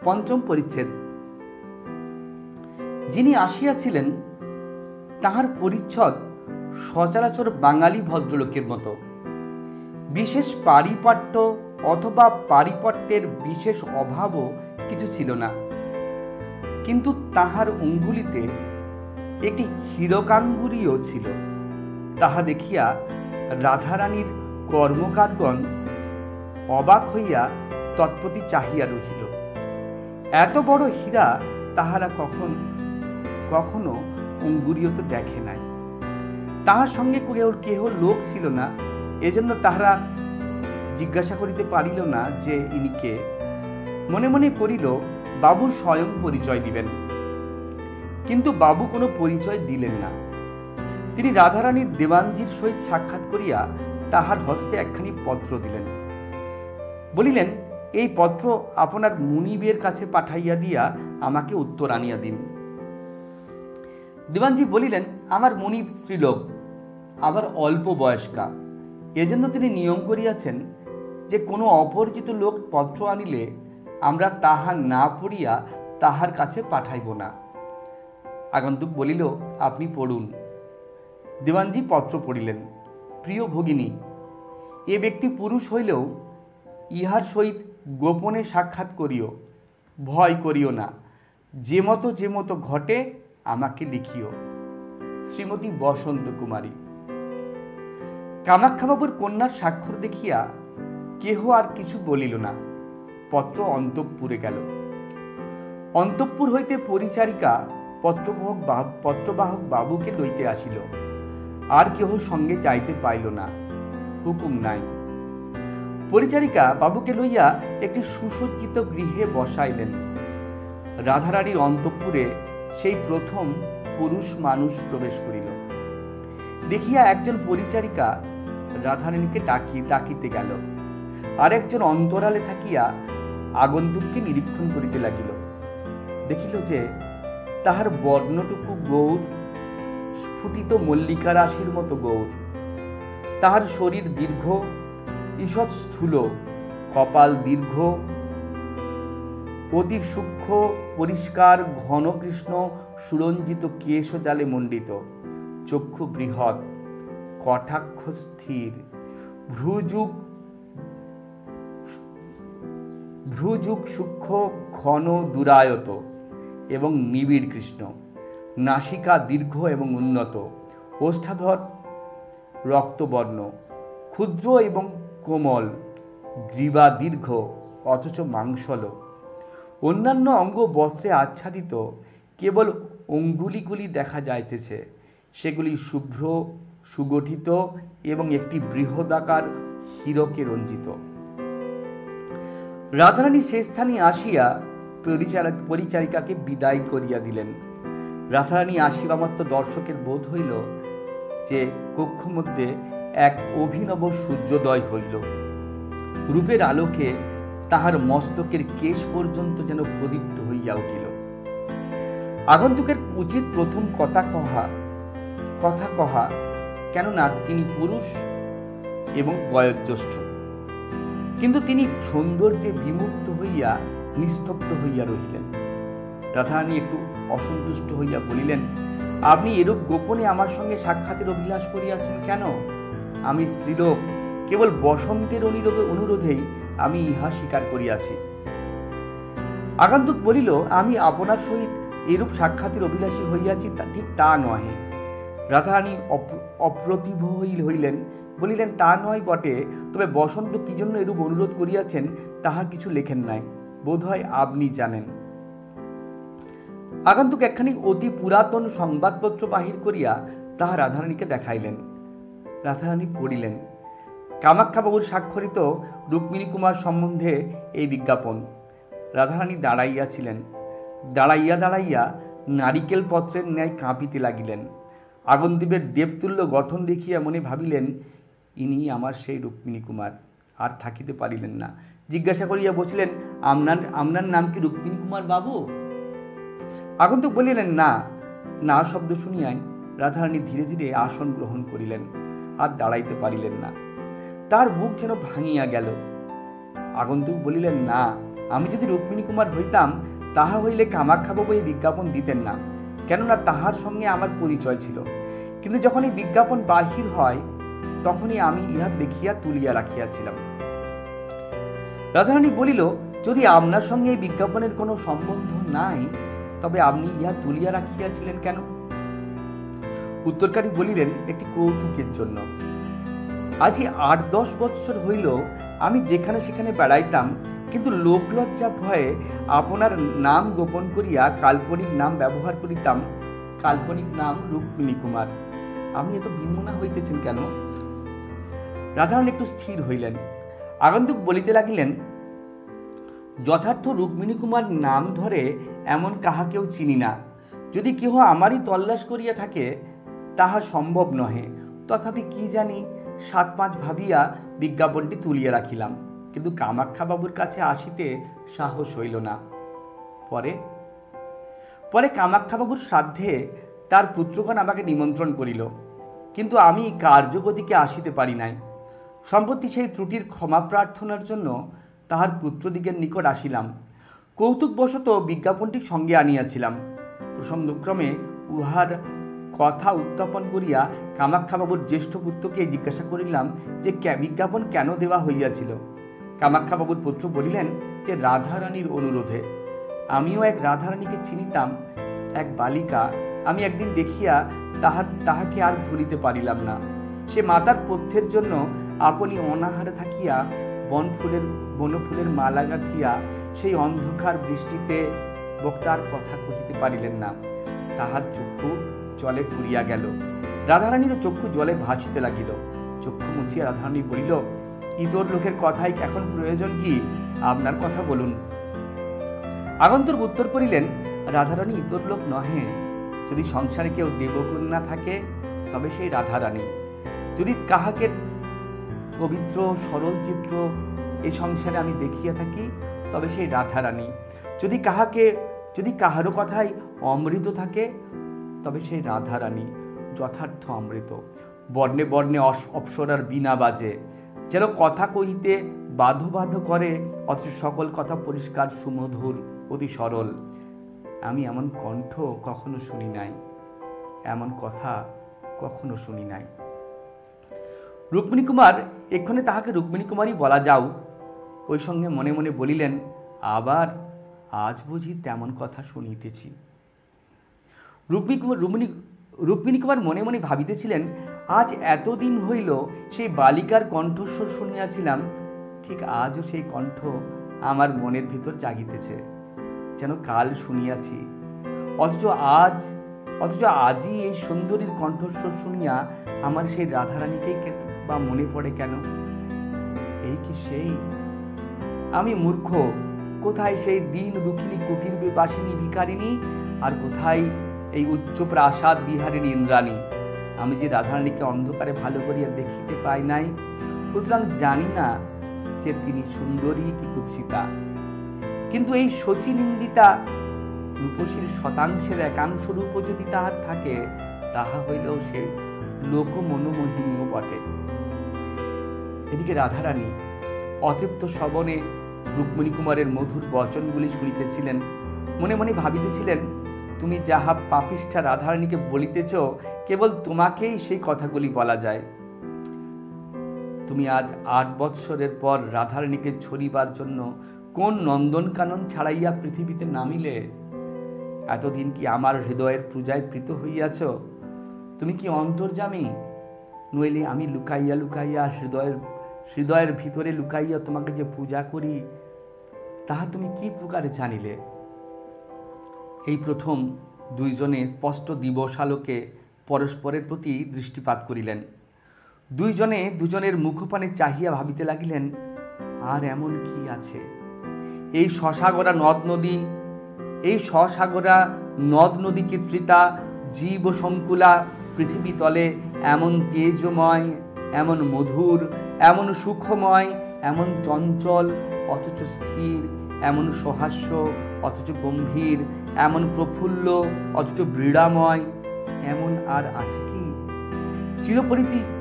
পঞ্চম পরিচ্ছেদ। যিনি আসিয়াছিলেন তাহার পরিচ্ছদ সচরাচর বাঙালি ভদ্রলোকের মতো। বিশেষ পারিপাট্য অথবা পারিপট্যের বিশেষ অভাবও কিছু ছিল না, কিন্তু তাহার অঙ্গুলিতে একটি হীরকাঙ্গুরীও ছিল। তাহা দেখিয়া রাধারানীর কর্মকারগণ অবাক হইয়া তৎপ্রতি চাহিয়া রহিল। এত বড় হীরা তাহারা কখনো অঙ্গুরীয়তে দেখে নাই। তাহার সঙ্গে কেহ লোক ছিল না, এজন্য তাহারা জিজ্ঞাসা করিতে পারিল না যে ইনি কে। মনে মনে করিল বাবু স্বয়ং পরিচয় দিবেন, কিন্তু বাবু কোনো পরিচয় দিলেন না। তিনি রাধারানীর দেওয়ানজির সহিত সাক্ষাৎ করিয়া তাহার হস্তে একখানি পত্র দিলেন। বলিলেন, এই পত্র আপনার মুনিবের কাছে পাঠাইয়া দিয়া আমাকে উত্তর আনিয়া দিন। দেওয়ানজি বলিলেন, আমার মুনিব স্ত্রীলোক, আবার অল্প বয়স্কা, এজন্য তিনি নিয়ম করিয়াছেন যে কোনো অপরিচিত লোক পত্র আনিলে আমরা তাহা না পড়িয়া তাহার কাছে পাঠাইব না। আগন্তুক বলিল, আপনি পড়ুন। দেওয়ানজি পত্র পড়িলেন। প্রিয় ভগিনী, এ ব্যক্তি পুরুষ হইলেও ইহার সহিত গোপনে সাক্ষাৎ করিও, ভয় করিও না। যে মতো ঘটে আমাকে লিখিও। শ্রীমতী বসন্ত কুমারী। কামাখ্যাবাবুর কন্যার স্বাক্ষর দেখিয়া কেহ আর কিছু বলিল না। পত্র অন্তঃপুরে গেল। অন্তঃপুর হইতে পরিচারিকা পত্রবাহক বাবুকে লইতে আসিল। আর কেহ সঙ্গে যাইতে পাইল না, হুকুম নাই। পরিচারিকা বাবুকে লইয়া একটি সুসজ্জিত গৃহে বসাইলেন। রাধারানীর অন্তঃপুরে সেই প্রথম পুরুষ মানুষ প্রবেশ করিল। দেখিয়া একজন পরিচারিকা রাধারানীকে ডাকিতে গেল, আর একজন অন্তরালে থাকিয়া আগন্তুককে নিরীক্ষণ করিতে লাগিল। দেখিল যে তাহার বর্ণটুকু গৌর, স্ফুটিত মল্লিকা রাশির মতো গৌর। তাহার শরীর দীর্ঘ, ঈষৎ স্থূল, কপাল দীর্ঘ, অতি সূক্ষ্ম পরিষ্কার ঘন কৃষ্ণ সুরঞ্জিত কেশজালে মণ্ডিত, চক্ষু বৃহৎ, কটাক্ষ স্থির, ভ্রুযুগ সূক্ষ্ম ঘন দুরায়ত এবং নিবিড় কৃষ্ণ, নাসিকা দীর্ঘ এবং উন্নত, ওষ্ঠাধর রক্তবর্ণ, ক্ষুদ্র এবং কোমল, গ্রীবা দীর্ঘ অথচ মাংসল। অন্যান্য অঙ্গ বস্ত্রে আচ্ছাদিত, কেবল অঙ্গুলিগুলি দেখা যাইতেছে। সেগুলি শুভ্র, সুগঠিত এবং একটি বৃহদাকার হীরকে রঞ্জিত। রাধারানী সে স্থানে আসিয়া পরিচারিকাকে বিদায় করিয়া দিলেন। রাধারানী আসিবা মাত্র দর্শকের বোধ হইল যে কক্ষ মধ্যে এক অভিনব সূর্যোদয় হইল। রূপের আলোকে তাহার মস্তকের কেশ পর্যন্ত যেন প্রদীপ্ত হইয়া উঠিল। আগন্তুকের উচিত প্রথম কথা কহা, কেননা তিনি পুরুষ এবং বয়োজ্যেষ্ঠ, কিন্তু তিনি সৌন্দর্যে বিমুগ্ধ হইয়া নিস্তব্ধ হইয়া রহিলেন। রাধারানী একটু অসন্তুষ্ট হইয়া বলিলেন, আপনি এরূপ গোপনে আমার সঙ্গে সাক্ষাতের অভিলাষ করিয়াছেন কেন? আমি স্ত্রীলোক, কেবল বসন্তের অনুরোধেই আমি ইহা স্বীকার করিয়াছি। আগন্তুক বলিল, আমি আপনার সহিত এরূপ সাক্ষাতের অভিলাষী হইয়াছি ঠিক তা নহে। রাধারানী অপ্রতিভ হইলেন, বলিলেন, তা নয় বটে, তবে বসন্ত কি জন্য এরূপ অনুরোধ করিয়াছেন তাহা কিছু লেখেন নাই, বোধ হয় আপনি জানেন। আগন্তুক একখানি অতি পুরাতন সংবাদপত্র বাহির করিয়া তাহা রাধারানীকে দেখাইলেন। রাধারানী পড়িলেন, কামাখ্যাবাবুর স্বাক্ষরিত রুক্মিণী কুমার সম্বন্ধে এই বিজ্ঞাপন। রাধারানী দাঁড়াইয়াছিলেন। দাঁড়াইয়া নারিকেল পত্রের ন্যায় কাঁপিতে লাগিলেন। আগন্তুকের দেবতুল্য গঠন দেখিয়া মনে ভাবিলেন, ইনি আমার সেই রুক্মিণী কুমার। আর থাকিতে পারিলেন না। জিজ্ঞাসা করিয়া বসিলেন, আপনার নাম কি রুক্মিণী কুমার বাবু? আগন্তুক বলিলেন, না। না শব্দ শুনিয়াই রাধারানী ধীরে ধীরে আসন গ্রহণ করিলেন, আর দাঁড়াইতে পারিলেন না। তার বুক যেন ভাঙিয়া গেল। আগন্তুক বলিলেন, না, আমি যদি রুক্মিণী কুমার হইতাম, তাহা হইলে কামাখ্যাবাবু এই বিজ্ঞাপন দিতেন না, কেননা তাহার সঙ্গে আমার পরিচয় ছিল। কিন্তু যখন এই বিজ্ঞাপন বাহির হয়, তখনই আমি ইহা দেখিয়া তুলিয়া রাখিয়াছিলাম। রাধারানী বলিল, যদি আপনার সঙ্গে এই বিজ্ঞাপনের কোনো সম্বন্ধ নাই, তবে আপনি ইহা তুলিয়া রাখিয়াছিলেন কেন? উত্তরকারী বলিলেন, একটি কৌতুকের জন্য। আজই 8-10 বৎসর হইল আমি যেখানে সেখানে বেড়াইতাম, কিন্তু লোকলজ্জা ভয়ে আপনার নাম গোপন করিয়া কাল্পনিক নাম ব্যবহার করিতাম, কাল্পনিক নাম রুক্মিণী কুমার। আপনি এত বিমনা হইতেছেন কেন? রাধারানী একটু স্থির হইলেন। আগন্তুক বলিতে লাগিলেন, যথার্থ রুক্মিণী কুমার নাম ধরে এমন কাহাকেও চিনি না। যদি কেহ আমারই তল্লাশ করিয়া থাকে, তাহা সম্ভব নহে। তথাপি কি জানি 7-5 ভাবিয়া বিজ্ঞাপনটি তুলিয়া রাখিলাম, কিন্তু কামাখ্যাবাবুর কাছে আসিতে সাহস হইল না। পরে কামাখ্যাবাবুর শ্রাদ্ধে তার পুত্রগণ আমাকে নিমন্ত্রণ করিল, কিন্তু আমি কার্যগতিকে আসিতে পারি নাই। সম্প্রতি সেই ত্রুটির ক্ষমা প্রার্থনার জন্য তাহার পুত্রদিগের নিকট আসিলাম। কৌতুকবশত বিজ্ঞাপনটি সঙ্গে আনিয়াছিলাম। প্রসঙ্গক্রমে উহার কথা উত্থাপন করিয়া কামাখ্যাবাবুর জ্যেষ্ঠ পুত্রকে জিজ্ঞাসা করিলাম যে বিজ্ঞাপন কেন দেওয়া হইয়াছিল। কামাখ্যাবাবুর পুত্র বলিলেন যে রাধারানীর অনুরোধে। আমিও এক রাধারানীকে চিনিতাম, এক বালিকা। আমি একদিন দেখিয়া তাহাকে আর ভুলিতে পারিলাম না। সে মাতার পথ্যের জন্য আপনি অনাহারে থাকিয়া বনফুলের মালা গাঁথিয়া সেই অন্ধকার বৃষ্টিতে বক্তার কথা কহিতে পারিলেন না। তাহার চক্ষু জলে পুরিয়া গেল। রাধারানীরও চক্ষু জলে ভাসিতে লাগিল। চক্ষু মুছিয়া রাধারানী বলিল, ইতর লোকের কথাই এখন প্রয়োজন কি? আপনার কথা বলুন। আগন্তুক উত্তর করিলেন, রাধারানী ইতর লোক নহে। যদি সংসারে কেউ দেবকন্যা থাকে, তবে সেই রাধারানী। যদি কাহাকে পবিত্র সরল চিত্র এই সংসারে আমি দেখিয়া থাকি, তবে সেই রাধারানী। যদি কাহারও কথাই অমৃত থাকে, তবে সেই রাধারানী যথার্থ অমৃত। বর্ণে বর্ণে অপ্সরার বীণা বাজে, যেন কথা কহিতে বাধ্য করে, অথচ সকল কথা পরিষ্কার, সুমধুর, অতি সরল। আমি এমন কণ্ঠ কখনো শুনি নাই, এমন কথা কখনো শুনি নাই। রুক্মিণী কুমার, এক্ষণে তাহাকে রুক্মিণী কুমারই বলা যাও। ওই সঙ্গে মনে মনে বলিলেন, আবার আজ বুঝি তেমন কথা শুনিতেছি। রুক্মিণী কুমার মনে মনে ভাবিতেছিলেন, আজ এতদিন হইল সেই বালিকার কণ্ঠস্বর শুনিয়াছিলাম, ঠিক আজও সেই কণ্ঠ আমার মনের ভিতর জাগিতেছে, যেন কাল শুনিয়াছি। অথচ আজই এই সুন্দরীর কণ্ঠস্বর শুনিয়া আমার সেই রাধারানীকেই বা মনে পড়ে কেন? এই কি সেই? আমি মূর্খ। কোথায় সেই দিন দুঃখিনী কুটির বাসিনী ভিকারিনী, আর কোথায় এই উচ্চ প্রাসাদ বিহারিণী ইন্দ্রাণী? আমি যে রাধারানীকে অন্ধকারে ভালো করিয়া দেখিতে পাই নাই, সুতরাং জানি না যে তিনি সুন্দরী কি কুৎসিতা। কিন্তু এই শচীনিন্দিতা রূপসীর শতাংশের একাংশ রূপ যদি তাহার থাকে, তাহা হইলেও সে লোক মনোমোহিনীও বটে। এদিকে রাধারানী অতৃপ্ত শ্রবণে রুক্মিণী কুমারের মধুর বচনগুলি শুনিতেছিলেন। মনে মনে ভাবিতেছিলেন, তুমি যাহা পাপিষ্ঠা রাধারানীকে বলিতেছ, কেবল তোমাকেই সেই কথাগুলি বলা যায়। তুমি আজ 8 বৎসরের পর রাধারানীকে ছড়িবার জন্য কোন নন্দনকানন ছাড়াইয়া পৃথিবীতে নামিলে? এতদিন কি আমার হৃদয়ের পূজায় প্রীত হইয়াছ? তুমি কি অন্তর্যামী? নইলে আমি লুকাইয়া লুকাইয়া হৃদয়ের ভিতরে লুকাইয়া তোমাকে যে পূজা করি, তাহা তুমি কি প্রকারে জানিলে? এই প্রথম দুইজনে স্পষ্ট দিবসালোকে পরস্পরের প্রতি দৃষ্টিপাত করিলেন। দুজনের মুখপানে চাহিয়া ভাবিতে লাগিলেন, আর এমন কি আছে? এই সসাগরা নদ নদী চিত্রিতা জীব সংকুলা পৃথিবী তলে এমন তেজময়, এমন মধুর, এমন সুখময়, এমন চঞ্চল অথচ স্থির, এমন সহাস্য অথচ গম্ভীর, এমন প্রফুল্ল অথচ বৃড়াময়, এমন আর আছে কি?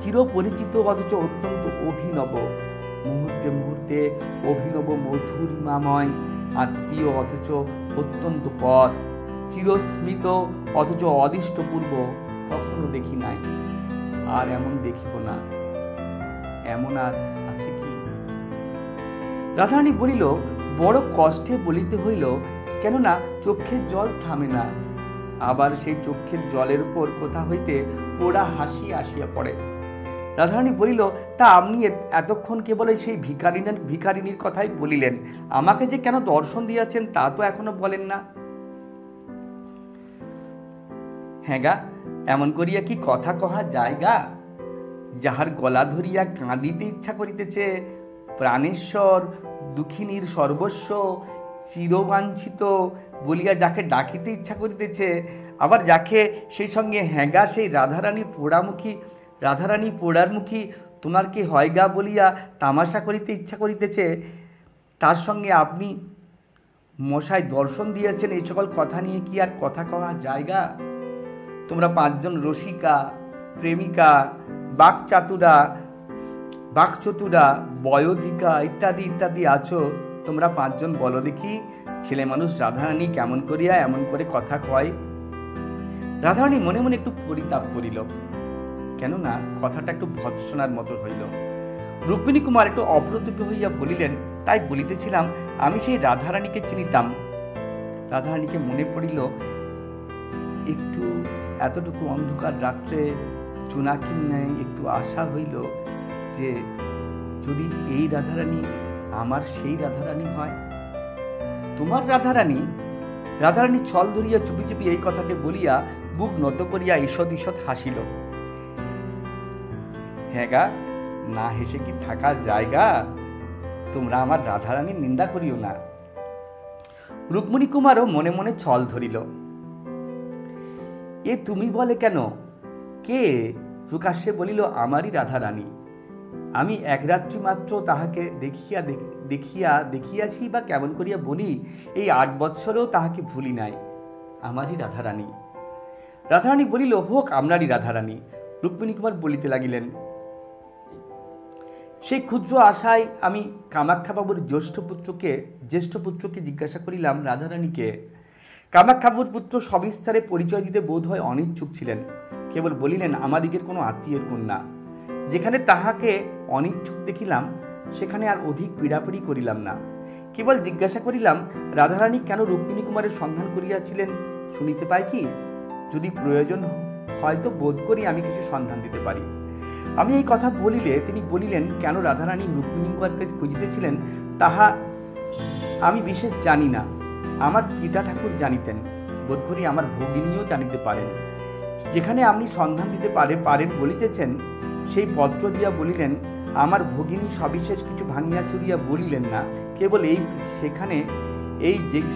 চিরপরিচিত অথচ অত্যন্ত অভিনব, মুহূর্তে মুহূর্তে অভিনব মধুরিমাময়, আত্মীয় অথচ অত্যন্ত পর, চিরস্মৃত অথচ অদৃষ্টপূর্ব কখনো দেখি নাই, আর এমন দেখিব না। এমন আর আছে কি? রাধারানী বলিল, বড় কষ্টে বলিতে হইল, কেননা চক্ষের জল থামে না। আবার সেই চক্ষের জলের উপর কোথা হইতে পোড়া হাসি আসিয়া পড়ে। রাধারানী বলিল, তা আপনি এতক্ষণ কেবল সেই ভিখারিনীর কথাই বলিলেন, আমাকে যে কেন দর্শন দিয়েছেন তা তো এখনো বলেন না। হ্যাঁ গা, এমন করিয়া কি কথা কহা যায় গা? যাহার গলা ধরিয়া কাঁদিতে ইচ্ছা করিতেছে, প্রাণেশ্বর, দুঃখিনীর সর্বস্ব, চিরবাঞ্ছিত বলিয়া যাকে ডাকিতে ইচ্ছা করিতেছে, আবার যাকে সেই সঙ্গে হ্যাঁগা সেই রাধারানী পোড়ারমুখী তোমার কি হয় গা বলিয়া তামাশা করিতে ইচ্ছা করিতেছে, তার সঙ্গে আপনি মশাই দর্শন দিয়েছেন, এই সকল কথা নিয়ে কি আর কথা কওয়া জায়গা? তোমরা 5 জন রসিকা, প্রেমিকা, বাকচতুরা, বয়োধিকা ইত্যাদি ইত্যাদি আছো। তোমরা 5 জন বলো দেখি, ছেলে মানুষ রাধারানী কেমন করিয়া এমন করে কথা কয়? রাধারানী মনে মনে একটু পরিতাপ করিল, কেননা কথাটা একটু ভৎসনার মতো হইল। রুক্মিণী কুমার একটু অপ্রতিভ হইয়া বলিলেন, তাই বলিতেছিলাম, আমি সেই রাধারানীকে চিনিতাম। রাধারানীকে মনে পড়িল, একটু এতটুকু অন্ধকার রাত্রে চুনাকির ন্যায় একটু আশা হইল যে যদি এই রাধারানী আমার সেই রাধারানী হয়। তোমার রাধারানী? রাধারানী ছল ধরিয়া চুপি চুপি এই কথাটি বলিয়া বুক নত করিয়া ঈষৎ ঈষৎ হাসিল। হ্যাঁ গা, না হেসে কি থাকা জায়গা? তোমরা আমার রাধারানীর নিন্দা করিও না। রুক্মিণী কুমারও মনে মনে ছল ধরিল। এ তুমি বলে কেন? কে? প্রকাশ্যে বলিল, আমারই রাধারানী। আমি এক রাত্রি মাত্র তাহাকে দেখিয়াছি বা কেমন করিয়া বলি, এই 8 বৎসরেও তাহাকে ভুলি নাই। আমারই রাধারানী। রাধারানী বলিল, হোক আপনারই রাধারানী। রুক্মিণী কুমার বলিতে লাগিলেন, সেই ক্ষুদ্র আশায় আমি কামাখ্যাবাবুর জ্যেষ্ঠ পুত্রকে জিজ্ঞাসা করিলাম, রাধারানীকে? কামাখ্যাবাবুর পুত্র সবিস্তারে পরিচয় দিতে বোধ হয় অনিচ্ছুক ছিলেন। কেবল বলিলেন, আমাদিগের কোনো আত্মীয়ের কন্যা। যেখানে তাহাকে অনিচ্ছুক দেখিলাম, সেখানে আর অধিক পীড়াপিড়ি করিলাম না। কেবল জিজ্ঞাসা করিলাম, রাধারানী কেন রুক্মিণী কুমারের সন্ধান করিয়াছিলেন শুনিতে পাই কি? যদি প্রয়োজন হয়তো বোধ করি আমি কিছু সন্ধান দিতে পারি। আমি এই কথা বলিলে তিনি বলিলেন, কেন রাধারানী রুক্মিণী কুমারকে খুঁজিতেছিলেন তাহা আমি বিশেষ জানি না। আমার পিতা ঠাকুর জানিতেন, বোধ করি আমার ভগিনীও জানিতে পারেন। যেখানে আপনি সন্ধান দিতে পারেন বলিতেছেন, সেই পত্র দিয়া বলিলেন, আমার ভগিনী সবিশেষ কিছু ভাঙিয়া চুরিয়া বলিলেন না, কেবল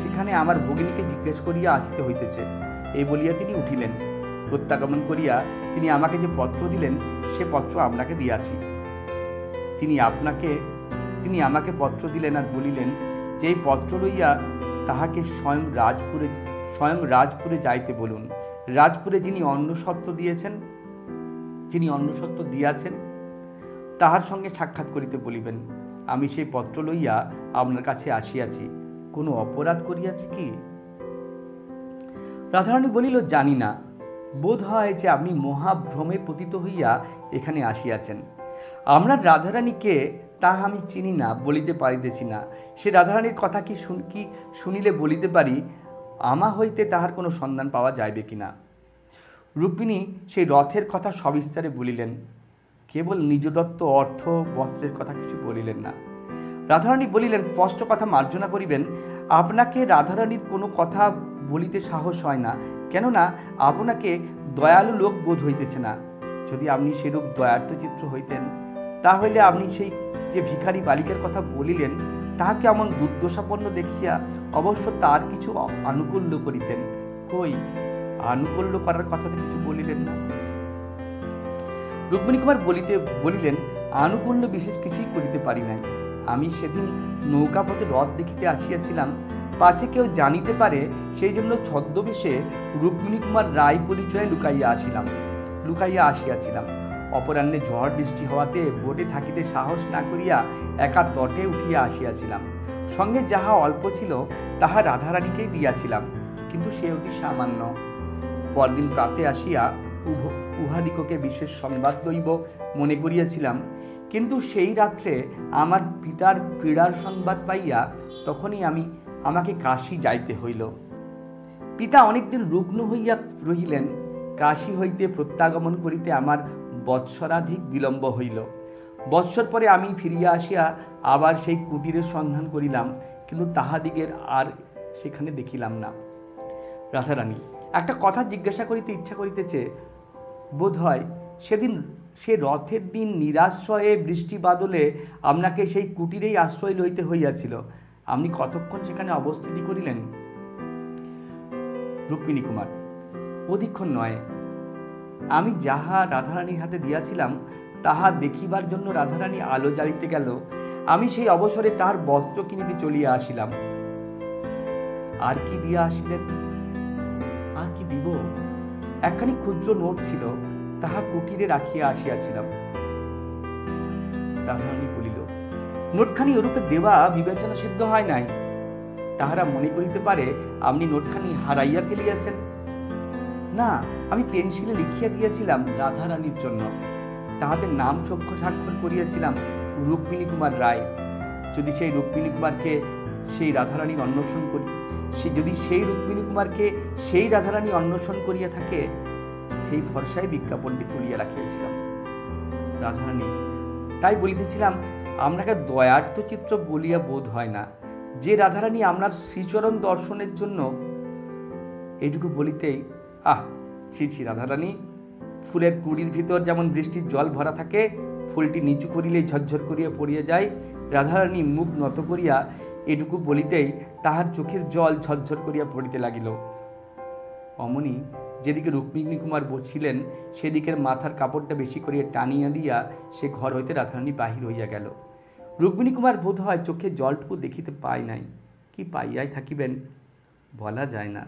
সেখানে আমার ভগিনীকে জিজ্ঞেস করিয়া আসিতে হইতেছে। এই বলিয়া তিনি উঠিলেন। প্রত্যাগমন করিয়া তিনি আমাকে যে পত্র দিলেন, সে পত্র আপনাকে দিয়াছি। তিনি আমাকে পত্র দিলেন আর বলিলেন যে এই পত্র লইয়া তাহাকে স্বয়ং রাজপুরে যাইতে বলুন। রাজপুরে যিনি অন্নসত্ত্ব দিয়াছেন তাহার সঙ্গে সাক্ষাৎ করিতে বলিবেন। আমি সেই পত্র লইয়া আপনার কাছে আসিয়াছি। কোনো অপরাধ করিয়াছি কি? রাধারানী বলিল, জানি না। বোধ হয় যে আপনি মহাভ্রমে পতিত হইয়া এখানে আসিয়াছেন। আপনার রাধারানীকে তাহা আমি চিনি না, বলিতে পারিতেছি না। সে রাধারানীর কথা কি শুনিলে বলিতে পারি আমা হইতে তাহার কোনো সন্ধান পাওয়া যাইবে কিনা। রুক্মিণী সেই রথের কথা সবিস্তারে বলিলেন, কেবল নিজদত্ত অর্থ বস্ত্রের কথা কিছু বলিলেন না। রাধারানী বলিলেন, স্পষ্ট কথা মার্জনা করিবেন, আপনাকে রাধারানীর কোনো কথা বলিতে সাহস হয় না, কেননা আপনাকে দয়ালু লোক বোধ হইতেছে না। যদি আপনি সেরূপ দয়ার্থ চিত্র হইতেন, তাহলে আপনি সেই যে ভিখারি বালিকার কথা বলিলেন, তাহাকে এমন দুর্দশাপন্ন দেখিয়া অবশ্য তার কিছু আনুকূল্য করিতেন। কই, আনুকূল্য করার কথা তো কিছু বলিলেন না। রুক্মিণী কুমার বলিলেন, আনুকূল্য বিশেষ কিছুই করিতে পারি নাই। আমি সেদিন নৌকাপথে রথ দেখিতে আসিয়াছিলাম, পাছে কেউ জানিতে পারে, সেই জন্য ছদ্মবেশে রুক্মিণী কুমার রায় পরিচয়ে লুকাইয়া আসিয়াছিলাম। অপরাহ্নে ঝড় বৃষ্টি হওয়াতে বোটে থাকিতে সাহস না করিয়া একা তটে উঠিয়া আসিয়াছিলাম। সঙ্গে যাহা অল্প ছিল তাহা রাধারানীকেই দিয়াছিলাম, কিন্তু সে অতি সামান্য। পরদিন প্রাতে আসিয়া উহাদিগকে বিশেষ সংবাদ লইব মনে করিয়াছিলাম, কিন্তু সেই রাত্রে আমার পিতার পীড়ার সংবাদ পাইয়া তখনই আমাকে কাশী যাইতে হইল। পিতা অনেকদিন রুগ্ন হইয়া রহিলেন। কাশী হইতে প্রত্যাগমন করিতে আমার বৎসরাধিক বিলম্ব হইল। বৎসর পরে আমি ফিরিয়া আসিয়া আবার সেই কুটিরের সন্ধান করিলাম, কিন্তু তাহাদিগের আর সেখানে দেখিলাম না। রাধারানী, একটা কথা জিজ্ঞাসা করিতে ইচ্ছা করিতেছে। বোধ হয় সেদিন সে রথের দিন নিরাশ্রয়ে বৃষ্টি বাদলে আপনাকে সেই কুটিরেই আশ্রয় লইতে হইয়াছিল। আপনি কতক্ষণ সেখানে অবস্থিতি করিলেন? রুক্মিণী কুমার, অধিকক্ষণ নয়। আমি যাহা রাধারানীর হাতে দিয়াছিলাম তাহা দেখিবার জন্য রাধারানী আলো জ্বালিতে গেল। আমি সেই অবসরে তার বস্ত্র কিনিতে চলিয়া আসিলাম। আর কি দিয়া আসিলেন? আর কি দিব? একখানি ক্ষুদ্র নোট ছিল, তাহা কুটিরে রাখিয়া আসিয়াছিলাম। রাধারানী বলিল, নোটখানি ওরূপে দেওয়া বিবেচনা সিদ্ধ হয় নাই। তাহারা মনে করিতে পারে আপনি নোটখানি হারাইয়া ফেলিয়াছেন। না, আমি পেন্সিলে লিখিয়া দিয়েছিলাম রাধারানীর জন্য। তাহাদের নাম স্বাক্ষর করিয়াছিলাম রুক্মিণী কুমার রায়। যদি সেই রুক্মিণী কুমারকে সেই রাধারানীর অন্বেষণ করি, যদি সেই রুক্মিণী কুমারকে সেই রাধারানী অন্বেষণ করিয়া থাকে, সেই ভরসায় বিজ্ঞাপনটি তুলিয়া রাখিয়াছিলাম। রাধারানী, তাই বলিতেছিলাম, আপনাকে দয়ার্থ চিত্র বলিয়া বোধ হয় না। যে রাধারানী আপনার শ্রীচরণ দর্শনের জন্য, এইটুকু বলিতেই ছি ছি রাধারানী, ফুলের কুড়ির ভিতর যেমন বৃষ্টির জল ভরা থাকে, ফুলটি নিচু করিলেই ঝরঝর করিয়া পড়িয়া যায়। রাধারানী মুখ নত করিয়া এটুকু বলিতেই তাহার চোখের জল ঝরঝর করিয়া পড়িতে লাগিল। অমনি যেদিকে রুক্মিণী কুমার বসিলেন সেদিকের মাথার কাপড়টা বেশি করিয়া টানিয়া দিয়া সে ঘর হইতে রাধারানী বাহির হইয়া গেল। রুক্মিণী কুমার বোধ হয় চোখে জলটুকু দেখিতে পায় নাই, কি পাইয়াই থাকিবেন বলা যায় না।